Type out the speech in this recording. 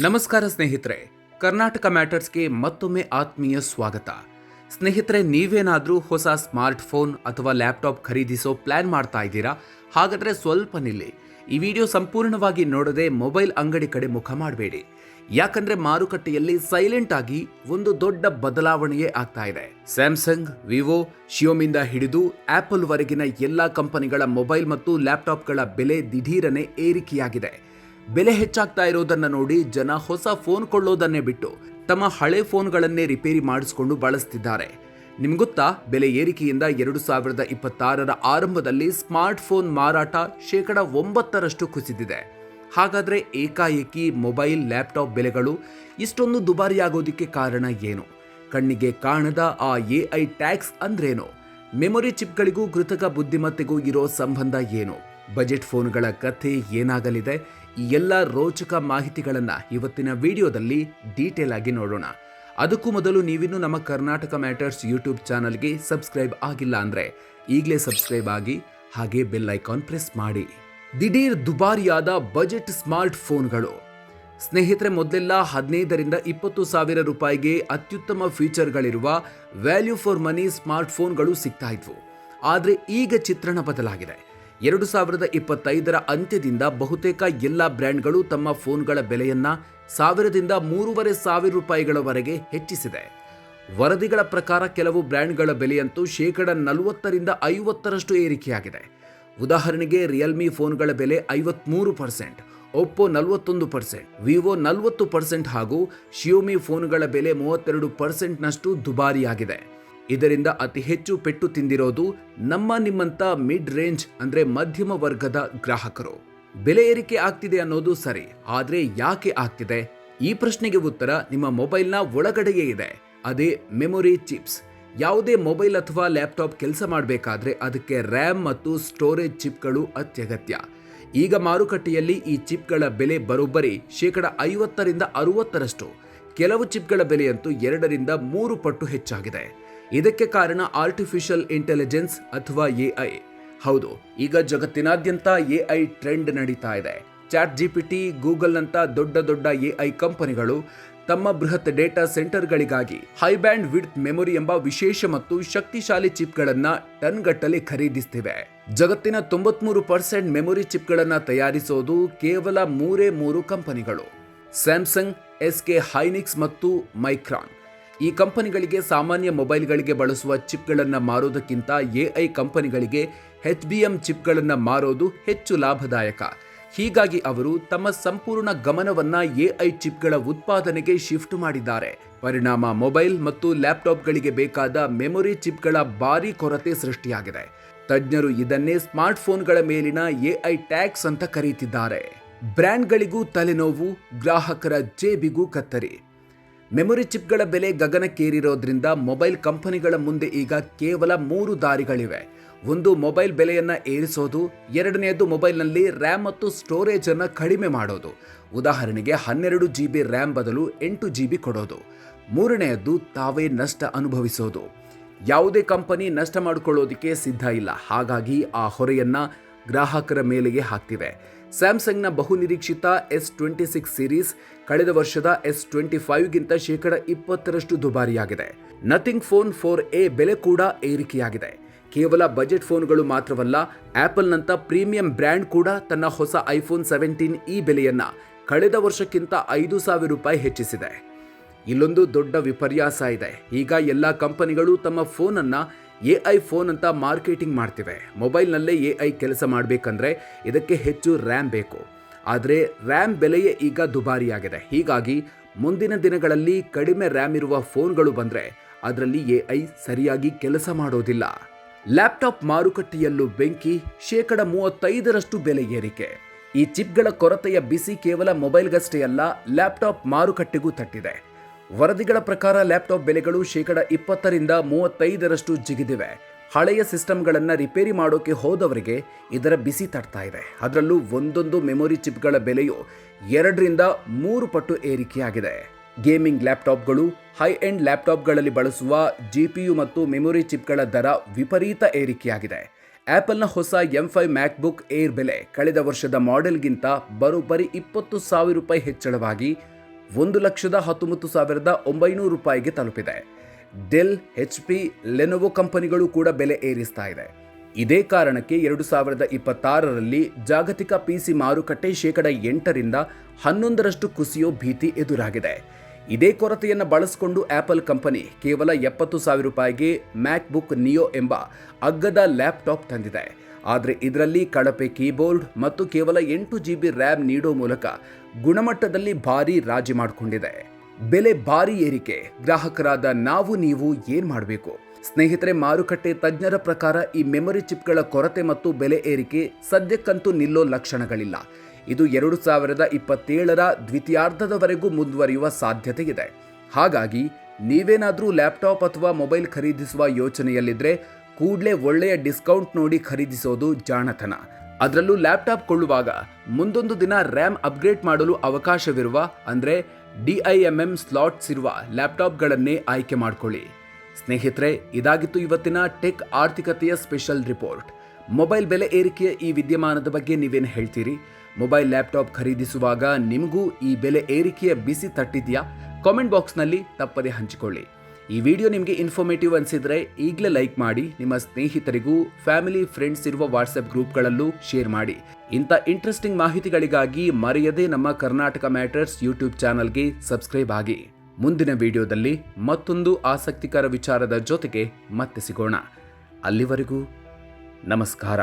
ನಮಸ್ಕಾರ ಸ್ನೇಹಿತರೆ, ಕರ್ನಾಟಕ ಮ್ಯಾಟರ್ಸ್ಗೆ ಮತ್ತೊಮ್ಮೆ ಆತ್ಮೀಯ ಸ್ವಾಗತ. ಸ್ನೇಹಿತರೆ, ನೀವೇನಾದರೂ ಹೊಸ ಸ್ಮಾರ್ಟ್ಫೋನ್ ಅಥವಾ ಲ್ಯಾಪ್ಟಾಪ್ ಖರೀದಿಸೋ ಪ್ಲಾನ್ ಮಾಡ್ತಾ ಇದ್ದೀರಾ? ಹಾಗಾದರೆ ಸ್ವಲ್ಪ ನಿಲ್ಲಿ. ಈ ವಿಡಿಯೋ ಸಂಪೂರ್ಣವಾಗಿ ನೋಡದೆ ಮೊಬೈಲ್ ಅಂಗಡಿ ಕಡೆ ಮುಖ ಮಾಡಬೇಡಿ. ಯಾಕಂದ್ರೆ ಮಾರುಕಟ್ಟೆಯಲ್ಲಿ ಸೈಲೆಂಟ್ ಆಗಿ ಒಂದು ದೊಡ್ಡ ಬದಲಾವಣೆಯೇ ಆಗ್ತಾ ಇದೆ. ಸ್ಯಾಮ್ಸಂಗ್, ವಿವೋ, ಶಿಯೋಮಿಂದ ಹಿಡಿದು ಆಪಲ್ ವರೆಗಿನ ಎಲ್ಲಾ ಕಂಪನಿಗಳ ಮೊಬೈಲ್ ಮತ್ತು ಲ್ಯಾಪ್ಟಾಪ್ಗಳ ಬೆಲೆ ದಿಢೀರನೆ ಏರಿಕೆಯಾಗಿದೆ. ಬೆಲೆ ಹೆಚ್ಚಾಗ್ತಾ ಇರೋದನ್ನ ನೋಡಿ ಜನ ಹೊಸ ಫೋನ್ ಕೊಳ್ಳೋದನ್ನೇ ಬಿಟ್ಟು ತಮ್ಮ ಹಳೆ ಫೋನ್ಗಳನ್ನೇ ರಿಪೇರಿ ಮಾಡಿಸಿಕೊಂಡು ಬಳಸ್ತಿದ್ದಾರೆ. ನಿಮ್ಗೊತ್ತಾ, ಬೆಲೆ ಏರಿಕೆಯಿಂದ 2026ರ ಆರಂಭದಲ್ಲಿ ಸ್ಮಾರ್ಟ್ ಫೋನ್ ಮಾರಾಟ 9% ಕುಸಿದಿದೆ. ಹಾಗಾದ್ರೆ ಏಕಾಏಕಿ ಮೊಬೈಲ್, ಲ್ಯಾಪ್ಟಾಪ್ ಬೆಲೆಗಳು ಇಷ್ಟೊಂದು ದುಬಾರಿಯಾಗೋದಿಕ್ಕೆ ಕಾರಣ ಏನು? ಕಣ್ಣಿಗೆ ಕಾಣದ ಆ AI ಟ್ಯಾಕ್ಸ್ ಅಂದ್ರೇನು? ಮೆಮೊರಿ ಚಿಪ್ಗಳಿಗೂ ಕೃತಕ ಬುದ್ಧಿಮತ್ತೆಗೂ ಇರೋ ಸಂಬಂಧ ಏನು? ಬಜೆಟ್ ಫೋನ್ಗಳ ಕಥೆ ಏನಾಗಲಿದೆ? ಈ ಎಲ್ಲ ರೋಚಕ ಮಾಹಿತಿಗಳನ್ನು ಇವತ್ತಿನ ವಿಡಿಯೋದಲ್ಲಿ ಡೀಟೇಲ್ ಆಗಿ ನೋಡೋಣ. ಅದಕ್ಕೂ ಮೊದಲು ನೀವಿನ್ನೂ ನಮ್ಮ ಕರ್ನಾಟಕ ಮ್ಯಾಟರ್ಸ್ ಯೂಟ್ಯೂಬ್ ಚಾನಲ್ಗೆ ಸಬ್ಸ್ಕ್ರೈಬ್ ಆಗಿಲ್ಲ ಅಂದರೆ ಈಗಲೇ ಸಬ್ಸ್ಕ್ರೈಬ್ ಆಗಿ, ಹಾಗೆ ಬೆಲ್ ಐಕಾನ್ ಪ್ರೆಸ್ ಮಾಡಿ. ದಿಢೀರ್ ದುಬಾರಿಯಾದ ಬಜೆಟ್ ಸ್ಮಾರ್ಟ್ ಫೋನ್ಗಳು. ಸ್ನೇಹಿತರೆ, ಮೊದಲೆಲ್ಲ 15ರಿಂದ 20 ಸಾವಿರ ರೂಪಾಯಿಗೆ ಅತ್ಯುತ್ತಮ ಫೀಚರ್ಗಳಿರುವ ವ್ಯಾಲ್ಯೂ ಫಾರ್ ಮನಿ ಸ್ಮಾರ್ಟ್ ಫೋನ್ಗಳು ಸಿಗ್ತಾ ಇದ್ವು. ಆದರೆ ಈಗ ಚಿತ್ರಣ ಬದಲಾಗಿದೆ. 2025ರ ಅಂತ್ಯದಿಂದ ಬಹುತೇಕ ಎಲ್ಲ ಬ್ರ್ಯಾಂಡ್ಗಳು ತಮ್ಮ ಫೋನ್ಗಳ ಬೆಲೆಯನ್ನ 1000ರಿಂದ 3500 ರೂಪಾಯಿಗಳವರೆಗೆ ಹೆಚ್ಚಿಸಿದೆ. ವರದಿಗಳ ಪ್ರಕಾರ ಕೆಲವು ಬ್ರ್ಯಾಂಡ್ಗಳ ಬೆಲೆಯಂತೂ 40ರಿಂದ 50ರಷ್ಟು ಏರಿಕೆಯಾಗಿದೆ. ಉದಾಹರಣೆಗೆ ರಿಯಲ್ಮಿ ಫೋನ್ಗಳ ಬೆಲೆ 53%, ಒಪ್ಪೋ 41%, ವಿವೋ 40% ಹಾಗೂ ಶಿಯೋಮಿ ಫೋನ್ಗಳ ಬೆಲೆ 32%ನಷ್ಟು ದುಬಾರಿಯಾಗಿದೆ. ಇದರಿಂದ ಅತಿ ಹೆಚ್ಚು ಪೆಟ್ಟು ತಿಂದಿರೋದು ನಿಮ್ಮಂತ ಮಿಡ್ ರೇಂಜ್ ಅಂದ್ರೆ ಮಧ್ಯಮ ವರ್ಗದ ಗ್ರಾಹಕರು. ಬೆಲೆ ಏರಿಕೆ ಆಗ್ತಿದೆ ಅನ್ನೋದು ಸರಿ, ಆದ್ರೆ ಯಾಕೆ ಆಗ್ತಿದೆ? ಈ ಪ್ರಶ್ನೆಗೆ ಉತ್ತರ ನಿಮ್ಮ ಮೊಬೈಲ್ನ ಒಳಗಡೆಯೇ ಇದೆ. ಅದೇ ಮೆಮೊರಿ ಚಿಪ್ಸ್. ಯಾವುದೇ ಮೊಬೈಲ್ ಅಥವಾ ಲ್ಯಾಪ್ಟಾಪ್ ಕೆಲಸ ಮಾಡಬೇಕಾದ್ರೆ ಅದಕ್ಕೆ ರ್ಯಾಮ್ ಮತ್ತು ಸ್ಟೋರೇಜ್ ಚಿಪ್ಗಳು ಅತ್ಯಗತ್ಯ. ಈಗ ಮಾರುಕಟ್ಟೆಯಲ್ಲಿ ಈ ಚಿಪ್ಗಳ ಬೆಲೆ ಬರೋಬ್ಬರಿ 50ರಿಂದ 60ರಷ್ಟು. ಕೆಲವು ಚಿಪ್ಗಳ ಬೆಲೆಯಂತೂ 2ರಿಂದ 3 ಪಟ್ಟು ಹೆಚ್ಚಾಗಿದೆ. ಇದಕ್ಕೆ ಕಾರಣ ಆರ್ಟಿಫಿಷಿಯಲ್ ಇಂಟೆಲಿಜೆನ್ಸ್ ಅಥವಾ AI. ಹೌದು, ಈಗ ಜಗತ್ತಿನಾದ್ಯಂತ AI ಟ್ರೆಂಡ್ ನಡೀತಾ ಇದೆ. ಚಾಟ್ GPT, ಗೂಗಲ್ನಂತ ದೊಡ್ಡ AI ಕಂಪನಿಗಳು ತಮ್ಮ ಬೃಹತ್ ಡೇಟಾ ಸೆಂಟರ್ಗಳಿಗಾಗಿ ಹೈ ಬ್ಯಾಂಡ್ ವಿಡ್ತ್ ಮೆಮೊರಿ ಎಂಬ ವಿಶೇಷ ಮತ್ತು ಶಕ್ತಿಶಾಲಿ ಚಿಪ್ಗಳನ್ನ ಟನ್ಗಟ್ಟಲೆ ಖರೀದಿಸ್ತಿವೆ. ಜಗತ್ತಿನ 93% ಮೆಮೊರಿ ಚಿಪ್ಗಳನ್ನ ತಯಾರಿಸೋದು ಕೇವಲ 3 ಕಂಪನಿಗಳು: ಸ್ಯಾಮ್ಸಂಗ್, SK ಹೈನಿಕ್ಸ್ ಮತ್ತು ಮೈಕ್ರಾನ್. ಈ ಕಂಪನಿಗಳಿಗೆ ಸಾಮಾನ್ಯ ಮೊಬೈಲ್ಗಳಿಗೆ ಬಳಸುವ ಚಿಪ್ಗಳನ್ನು ಮಾರೋದಕ್ಕಿಂತ AI ಕಂಪನಿಗಳಿಗೆ HBM ಚಿಪ್ಗಳನ್ನು ಮಾರೋದು ಹೆಚ್ಚು ಲಾಭದಾಯಕ. ಹೀಗಾಗಿ ಅವರು ತಮ್ಮ ಸಂಪೂರ್ಣ ಗಮನವನ್ನ AI ಚಿಪ್ಗಳ ಉತ್ಪಾದನೆಗೆ ಶಿಫ್ಟ್ ಮಾಡಿದ್ದಾರೆ. ಪರಿಣಾಮ ಮೊಬೈಲ್ ಮತ್ತು ಲ್ಯಾಪ್ಟಾಪ್ಗಳಿಗೆ ಬೇಕಾದ ಮೆಮೊರಿ ಚಿಪ್ಗಳ ಭಾರೀ ಕೊರತೆ ಸೃಷ್ಟಿಯಾಗಿದೆ. ತಜ್ಞರು ಇದನ್ನೇ ಸ್ಮಾರ್ಟ್ಫೋನ್ಗಳ ಮೇಲಿನ AI ಟ್ಯಾಕ್ಸ್ ಅಂತ ಕರೀತಿದ್ದಾರೆ. ಬ್ರ್ಯಾಂಡ್ಗಳಿಗೂ ತಲೆನೋವು, ಗ್ರಾಹಕರ ಜೇಬಿಗೂ ಕತ್ತರಿ. ಮೆಮೊರಿ ಚಿಪ್ಗಳ ಬೆಲೆ ಗಗನಕ್ಕೇರಿರೋದ್ರಿಂದ ಮೊಬೈಲ್ ಕಂಪನಿಗಳ ಮುಂದೆ ಈಗ ಕೇವಲ 3 ದಾರಿಗಳಿವೆ. ಒಂದು, ಮೊಬೈಲ್ ಬೆಲೆಯನ್ನ ಏರಿಸೋದು. ಎರಡನೆಯದು, ಮೊಬೈಲ್ನಲ್ಲಿ ರ್ಯಾಮ್ ಮತ್ತು ಸ್ಟೋರೇಜ್ ಅನ್ನ ಕಡಿಮೆ ಮಾಡೋದು. ಉದಾಹರಣೆಗೆ 12 GB ರ್ಯಾಮ್ ಬದಲು 8 GB ಕೊಡೋದು. ಮೂರನೆಯದ್ದು, ತಾವೇ ನಷ್ಟ ಅನುಭವಿಸೋದು. ಯಾವುದೇ ಕಂಪನಿ ನಷ್ಟ ಮಾಡಿಕೊಳ್ಳೋದಕ್ಕೆ ಸಿದ್ಧ ಇಲ್ಲ. ಹಾಗಾಗಿ ಆ ಹೊರೆಯನ್ನ ಗ್ರಾಹಕರ ಮೇಲೆಯೇ ಹಾಕ್ತಿವೆ. ಸ್ಯಾಮ್ಸಂಗ್ನ ಬಹುನಿರೀಕ್ಷಿತ S26 ಸೀರೀಸ್ ಕಳೆದ ವರ್ಷದ S25ಗಿಂತ 20% ದುಬಾರಿಯಾಗಿದೆ. ನಥಿಂಗ್ ಫೋನ್ 4a ಬೆಲೆ ಕೂಡ ಏರಿಕೆಯಾಗಿದೆ. ಕೇವಲ ಬಜೆಟ್ ಫೋನ್ಗಳು ಮಾತ್ರವಲ್ಲ, ಆಪಲ್ನಂತ ಪ್ರೀಮಿಯಂ ಬ್ರ್ಯಾಂಡ್ ಕೂಡ ತನ್ನ ಹೊಸ iPhone 17e ಬೆಲೆಯನ್ನ ಕಳೆದ ವರ್ಷಕ್ಕಿಂತ 5,000 ರೂಪಾಯಿ ಹೆಚ್ಚಿಸಿದೆ. ಇಲ್ಲೊಂದು ದೊಡ್ಡ ವಿಪರ್ಯಾಸ ಇದೆ. ಈಗ ಎಲ್ಲ ಕಂಪನಿಗಳು ತಮ್ಮ ಫೋನನ್ನ AI ಫೋನ್ ಅಂತ ಮಾರ್ಕೆಟಿಂಗ್ ಮಾಡ್ತಿವೆ. ಮೊಬೈಲ್ನಲ್ಲೇ AI ಕೆಲಸ ಮಾಡಬೇಕಂದ್ರೆ ಇದಕ್ಕೆ ಹೆಚ್ಚು ರ್ಯಾಮ್ ಬೇಕು. ಆದರೆ ರ್ಯಾಮ್ ಬೆಲೆಯೇ ಈಗ ದುಬಾರಿಯಾಗಿದೆ. ಹೀಗಾಗಿ ಮುಂದಿನ ದಿನಗಳಲ್ಲಿ ಕಡಿಮೆ ರ್ಯಾಮ್ ಇರುವ ಫೋನ್ಗಳು ಬಂದರೆ ಅದರಲ್ಲಿ AI ಸರಿಯಾಗಿ ಕೆಲಸ ಮಾಡೋದಿಲ್ಲ. ಲ್ಯಾಪ್ಟಾಪ್ ಮಾರುಕಟ್ಟೆಯಲ್ಲೂ ಬೆಂಕಿ. 35ರಷ್ಟು ಬೆಲೆ ಏರಿಕೆ. ಈ ಚಿಪ್ಗಳ ಕೊರತೆಯ ಬಿಸಿ ಕೇವಲ ಮೊಬೈಲ್ಗಷ್ಟೇ ಅಲ್ಲ, ಲ್ಯಾಪ್ಟಾಪ್ ಮಾರುಕಟ್ಟೆಗೂ ತಟ್ಟಿದೆ. ವರದಿಗಳ ಪ್ರಕಾರ ಲ್ಯಾಪ್ಟಾಪ್ ಬೆಲೆಗಳು 20ರಿಂದ 35ರಷ್ಟು ಜಿಗಿದಿವೆ. ಹಳೆಯ ಸಿಸ್ಟಮ್ಗಳನ್ನು ರಿಪೇರಿ ಮಾಡೋಕೆ ಹೋದವರಿಗೆ ಇದರ ಬಿಸಿ ತಟ್ತಾ ಇದೆ. ಅದರಲ್ಲೂ ಒಂದೊಂದು ಮೆಮೊರಿ ಚಿಪ್ಗಳ ಬೆಲೆಯು 2ರಿಂದ 3 ಪಟ್ಟು ಏರಿಕೆಯಾಗಿದೆ. ಗೇಮಿಂಗ್ ಲ್ಯಾಪ್ಟಾಪ್ಗಳು, ಹೈ ಎಂಡ್ ಲ್ಯಾಪ್ಟಾಪ್ಗಳಲ್ಲಿ ಬಳಸುವ GPU ಮತ್ತು ಮೆಮೊರಿ ಚಿಪ್ಗಳ ದರ ವಿಪರೀತ ಏರಿಕೆಯಾಗಿದೆ. ಆಪಲ್ನ ಹೊಸ M5 ಮ್ಯಾಕ್ಬುಕ್ ಏರ್ ಬೆಲೆ ಕಳೆದ ವರ್ಷದ ಮಾಡೆಲ್ಗಿಂತ ಬರೋಬ್ಬರಿ 20,000 ರೂಪಾಯಿ ಹೆಚ್ಚಳವಾಗಿ 1,19,900 ರೂಪಾಯಿಗೆ ತಲುಪಿದೆ. ಡೆಲ್, HP, ಲೆನೋವೊ ಕಂಪನಿಗಳು ಕೂಡ ಬೆಲೆ ಏರಿಸ್ತಾ ಇದೆ. ಇದೇ ಕಾರಣಕ್ಕೆ 2026ರಲ್ಲಿ ಜಾಗತಿಕ PC ಮಾರುಕಟ್ಟೆ 8% 11% ಕುಸಿಯೋ ಭೀತಿ ಎದುರಾಗಿದೆ. ಇದೇ ಕೊರತೆಯನ್ನು ಬಳಸಿಕೊಂಡು ಆಪಲ್ ಕಂಪನಿ ಕೇವಲ 70,000 ರೂಪಾಯಿಗೆ ಮ್ಯಾಕ್ಬುಕ್ ನಿಯೋ ಎಂಬ ಅಗ್ಗದ ಲ್ಯಾಪ್ಟಾಪ್ ತಂದಿದೆ. ಆದರೆ ಇದರಲ್ಲಿ ಕಳಪೆ ಕೀಬೋರ್ಡ್ ಮತ್ತು ಕೇವಲ 8 GB ರ್ಯಾಮ್ ನೀಡೋ ಮೂಲಕ ಗುಣಮಟ್ಟದಲ್ಲಿ ಭಾರಿ ರಾಜಿ ಮಾಡಿಕೊಂಡಿದೆ. ಬೆಲೆ ಭಾರಿ ಏರಿಕೆ, ಗ್ರಾಹಕರಾದ ನೀವು ಏನ್ ಮಾಡಬೇಕು? ಸ್ನೇಹಿತರೆ, ಮಾರುಕಟ್ಟೆ ತಜ್ಞರ ಪ್ರಕಾರ ಈ ಮೆಮೊರಿ ಚಿಪ್ಗಳ ಕೊರತೆ ಮತ್ತು ಬೆಲೆ ಏರಿಕೆ ಸದ್ಯಕ್ಕಂತೂ ನಿಲ್ಲೋ ಲಕ್ಷಣಗಳಿಲ್ಲ. ಇದು 2027ರ ದ್ವಿತೀಯಾರ್ಧದವರೆಗೂ ಮುಂದುವರಿಯುವ ಸಾಧ್ಯತೆ ಇದೆ. ಹಾಗಾಗಿ ನೀವೇನಾದರೂ ಲ್ಯಾಪ್ಟಾಪ್ ಅಥವಾ ಮೊಬೈಲ್ ಖರೀದಿಸುವ ಯೋಚನೆಯಲ್ಲಿದ್ದರೆ ಕೂಡಲೇ ಒಳ್ಳೆಯ ಡಿಸ್ಕೌಂಟ್ ನೋಡಿ ಖರೀದಿಸೋದು ಜಾಣತನ. ಅದರಲ್ಲೂ ಲ್ಯಾಪ್ಟಾಪ್ ಕೊಳ್ಳುವಾಗ ಮುಂದೊಂದು ದಿನ ರ್ಯಾಮ್ ಅಪ್ಗ್ರೇಡ್ ಮಾಡಲು ಅವಕಾಶವಿರುವ ಅಂದರೆ DIMM ಸ್ಲಾಟ್ಸ್ ಇರುವ ಲ್ಯಾಪ್ಟಾಪ್ಗಳನ್ನೇ ಆಯ್ಕೆ ಮಾಡಿಕೊಳ್ಳಿ. ಸ್ನೇಹಿತರೆ, ಇದಾಗಿತ್ತು ಇವತ್ತಿನ ಟೆಕ್ ಆರ್ಥಿಕತೆಯ ಸ್ಪೆಷಲ್ ರಿಪೋರ್ಟ್. ಮೊಬೈಲ್ ಬೆಲೆ ಏರಿಕೆಯ ಈ ವಿದ್ಯಮಾನದ ಬಗ್ಗೆ ನೀವೇನು ಹೇಳ್ತೀರಿ? ಮೊಬೈಲ್ ಲ್ಯಾಪ್ಟಾಪ್ ಖರೀದಿಸುವಾಗ ನಿಮಗೂ ಈ ಬೆಲೆ ಏರಿಕೆಯ ಬಿಸಿ ತಟ್ಟಿದೆಯಾ? ಕಾಮೆಂಟ್ ಬಾಕ್ಸ್ನಲ್ಲಿ ತಪ್ಪದೇ ಹಂಚಿಕೊಳ್ಳಿ. ಈ ವಿಡಿಯೋ ನಿಮಗೆ ಇನ್ಫಾರ್ಮೇಟಿವ್ ಅನಿಸಿದರೆ ಈಗಲೇ ಲೈಕ್ ಮಾಡಿ, ನಿಮ್ಮ ಸ್ನೇಹಿತರಿಗೂ ಫ್ಯಾಮಿಲಿ ಫ್ರೆಂಡ್ಸ್ ಇರುವ ವಾಟ್ಸಪ್ ಗ್ರೂಪ್ಗಳಲ್ಲೂ ಶೇರ್ ಮಾಡಿ. ಇಂಥ ಇಂಟ್ರೆಸ್ಟಿಂಗ್ ಮಾಹಿತಿಗಳಿಗಾಗಿ ಮರೆಯದೆ ನಮ್ಮ ಕರ್ನಾಟಕ ಮ್ಯಾಟರ್ಸ್ ಯೂಟ್ಯೂಬ್ ಚಾನಲ್ಗೆ ಸಬ್ಸ್ಕ್ರೈಬ್ ಆಗಿ. ಮುಂದಿನ ವಿಡಿಯೋದಲ್ಲಿ ಮತ್ತೊಂದು ಆಸಕ್ತಿಕರ ವಿಚಾರದ ಜೊತೆಗೆ ಮತ್ತೆ ಸಿಗೋಣ. ಅಲ್ಲಿವರೆಗೂ ನಮಸ್ಕಾರ.